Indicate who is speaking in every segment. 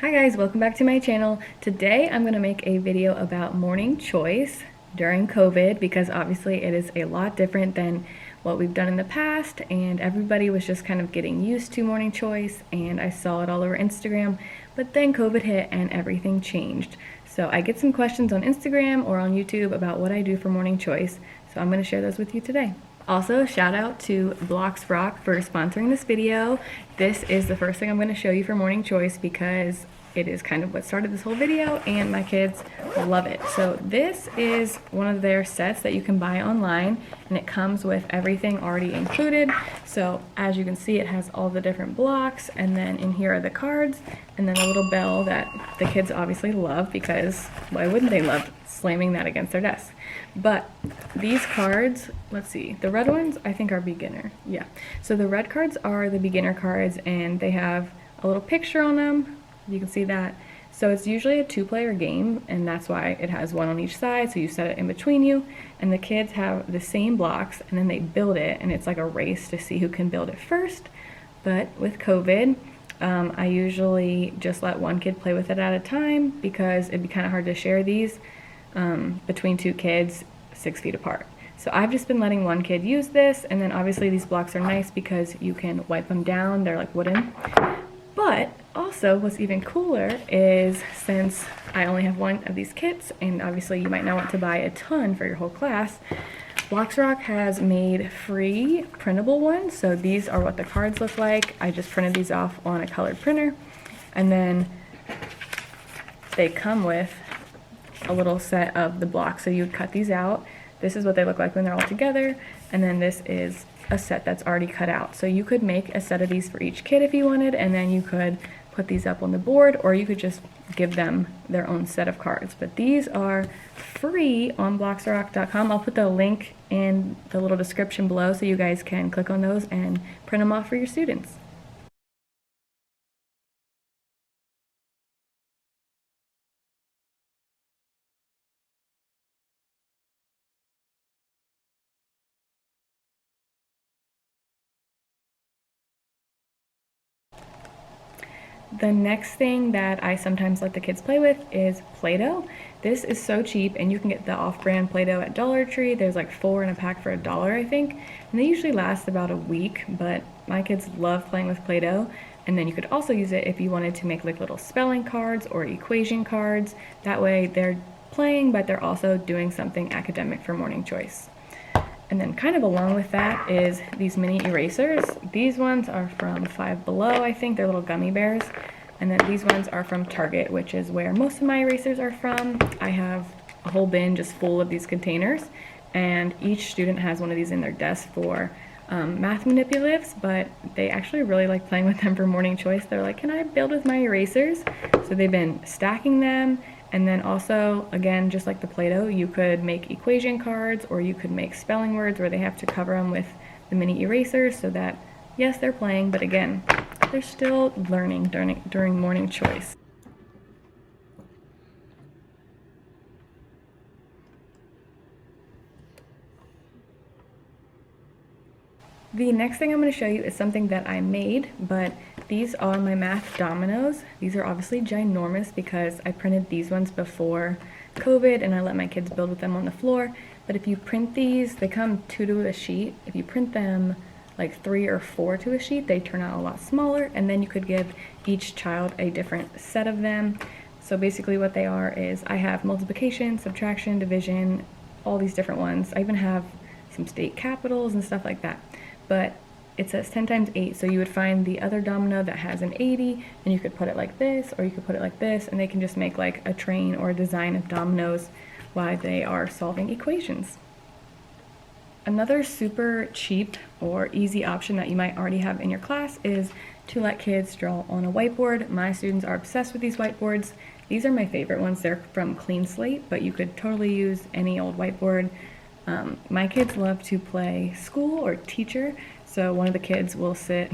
Speaker 1: Hi guys, welcome back to my channel. Today I'm going to make a video about morning choice during COVID because obviously it is a lot different than what we've done in the past, and everybody was just kind of getting used to morning choice, and I saw it all over Instagram, but then COVID hit and everything changed. So I get some questions on Instagram or on YouTube about what I do for morning choice, so I'm going to share those with you today. Also, shout out to Blocks Rock for sponsoring this video. This is the first thing I'm going to show you for morning choice because it is kind of what started this whole video and my kids love it. So this is one of their sets that you can buy online, and it comes with everything already included. So as you can see, it has all the different blocks, and then in here are the cards, and then a little bell that the kids obviously love because why wouldn't they love slamming that against their desk? But these cards, let's see, the red ones I think are beginner. Yeah, so the red cards are the beginner cards, and they have a little picture on them. You can see that. So it's usually a two-player game, and that's why it has one on each side, so you set it in between you, and the kids have the same blocks, and then they build it, and it's like a race to see who can build it first. But with COVID, I usually just let one kid play with it at a time because it'd be kind of hard to share these between two kids 6 feet apart. So I've just been letting one kid use this, and then obviously these blocks are nice because you can wipe them down. They're like wooden. But also what's even cooler is, since I only have one of these kits, and obviously you might not want to buy a ton for your whole class, Blocks Rock has made free printable ones. So these are what the cards look like. I just printed these off on a colored printer, and then they come with a little set of the blocks. So you would cut these out. This is what they look like when they're all together, and then this is a set that's already cut out. So you could make a set of these for each kid if you wanted, and then you could put these up on the board, or you could just give them their own set of cards. But these are free on blocksrock.com. I'll put the link in the little description below so you guys can click on those and print them off for your students. The next thing that I sometimes let the kids play with is Play-Doh. This is so cheap, and you can get the off-brand Play-Doh at Dollar Tree. There's like 4 in a pack for $1, I think, and they usually last about a week, but my kids love playing with Play-Doh. And then you could also use it if you wanted to make like little spelling cards or equation cards. That way they're playing, but they're also doing something academic for morning choice. And then kind of along with that is these mini erasers. These ones are from Five Below, I think. They're little gummy bears. And then these ones are from Target, which is where most of my erasers are from. I have a whole bin just full of these containers, and each student has one of these in their desk for math manipulatives, but they actually really like playing with them for morning choice. They're like, can I build with my erasers? So they've been stacking them. And then also, again, just like the Play-Doh, you could make equation cards, or you could make spelling words where they have to cover them with the mini erasers so that, yes, they're playing, but again, they're still learning during morning choice. The next thing I'm going to show you is something that I made, but these are my math dominoes. These are obviously ginormous because I printed these ones before COVID and I let my kids build with them on the floor. But if you print these, they come 2 to a sheet. If you print them like 3 or 4 to a sheet, they turn out a lot smaller, and then you could give each child a different set of them. So basically what they are is, I have multiplication, subtraction, division, all these different ones. I even have some state capitals and stuff like that. But it says 10 times 8, so you would find the other domino that has an 80, and you could put it like this, or you could put it like this, and they can just make like a train or a design of dominoes while they are solving equations. Another super cheap or easy option that you might already have in your class is to let kids draw on a whiteboard. My students are obsessed with these whiteboards. These are my favorite ones. They're from Clean Slate, but you could totally use any old whiteboard. My kids love to play school or teacher, so one of the kids will sit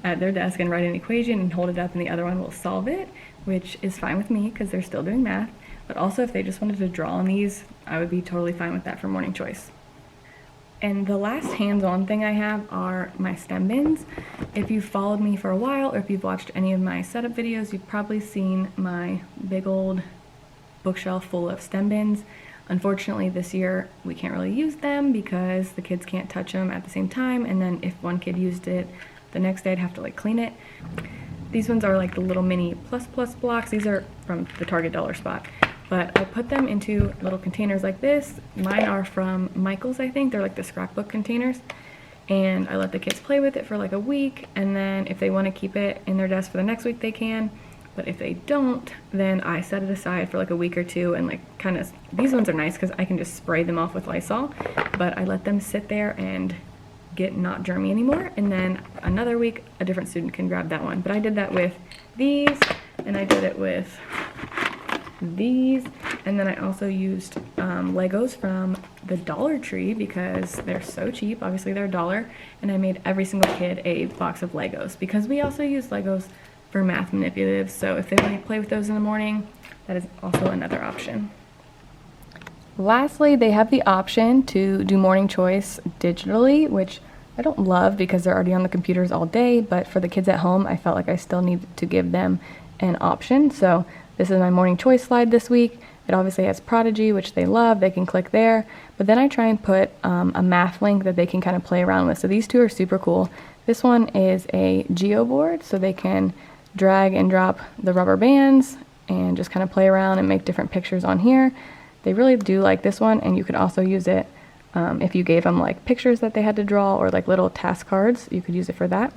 Speaker 1: at their desk and write an equation and hold it up, and the other one will solve it, which is fine with me because they're still doing math. But also, if they just wanted to draw on these, I would be totally fine with that for morning choice. And the last hands-on thing I have are my stem bins. If you've followed me for a while, or if you've watched any of my setup videos, you've probably seen my big old bookshelf full of stem bins. Unfortunately, this year we can't really use them because the kids can't touch them at the same time, and then if one kid used it, the next day I'd have to like clean it. These ones are like the little mini plus blocks. These are from the Target dollar spot. But I put them into little containers like this. Mine are from Michael's, I think. They're like the scrapbook containers. And I let the kids play with it for like a week, and then if they want to keep it in their desk for the next week, they can. But if they don't, then I set it aside for like a week or two and like kind of, these ones are nice because I can just spray them off with Lysol, but I let them sit there and get not germy anymore, and then another week a different student can grab that one. But I did that with these, and I did it with these, and then I also used Legos from the Dollar Tree because they're so cheap. Obviously they're $1, and I made every single kid a box of Legos because we also use Legos for math manipulatives, so if they want to play with those in the morning, that is also another option. Lastly, they have the option to do morning choice digitally, which I don't love because they're already on the computers all day, but for the kids at home, I felt like I still needed to give them an option. So this is my morning choice slide this week. It obviously has Prodigy, which they love. They can click there, but then I try and put a math link that they can kind of play around with. So these two are super cool. This one is a geo board, so they can drag and drop the rubber bands and just kind of play around and make different pictures on here. They really do like this one, and you could also use it if you gave them like pictures that they had to draw or like little task cards. You could use it for that.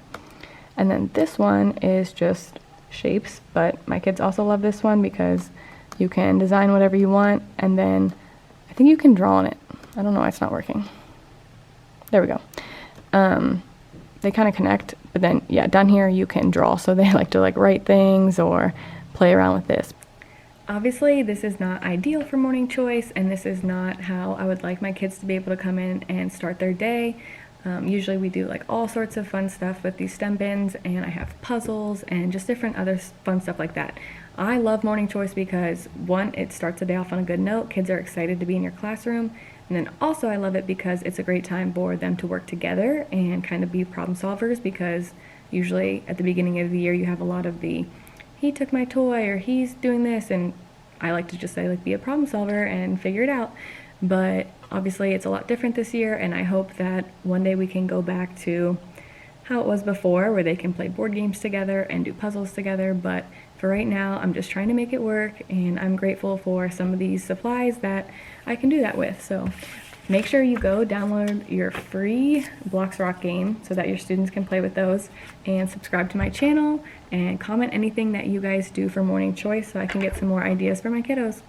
Speaker 1: And then this one is just shapes, but my kids also love this one because you can design whatever you want, and then I think you can draw on it. I don't know why it's not working. There we go. They kind of connect, but then yeah, down here you can draw, so they like to like write things or play around with this. Obviously this is not ideal for morning choice, and this is not how I would like my kids to be able to come in and start their day. Usually we do like all sorts of fun stuff with these stem bins, and I have puzzles and just different other fun stuff like that. I love morning choice because one, it starts the day off on a good note. Kids are excited to be in your classroom. And then also I love it because it's a great time for them to work together and kind of be problem solvers, because usually at the beginning of the year you have a lot of the, he took my toy, or he's doing this, and I like to just say like be a problem solver and figure it out. But obviously it's a lot different this year, and I hope that one day we can go back to how it was before, where they can play board games together and do puzzles together. But for right now, I'm just trying to make it work, and I'm grateful for some of these supplies that I can do that with. So make sure you go download your free Blocks Rock game so that your students can play with those, and subscribe to my channel and comment anything that you guys do for morning choice so I can get some more ideas for my kiddos.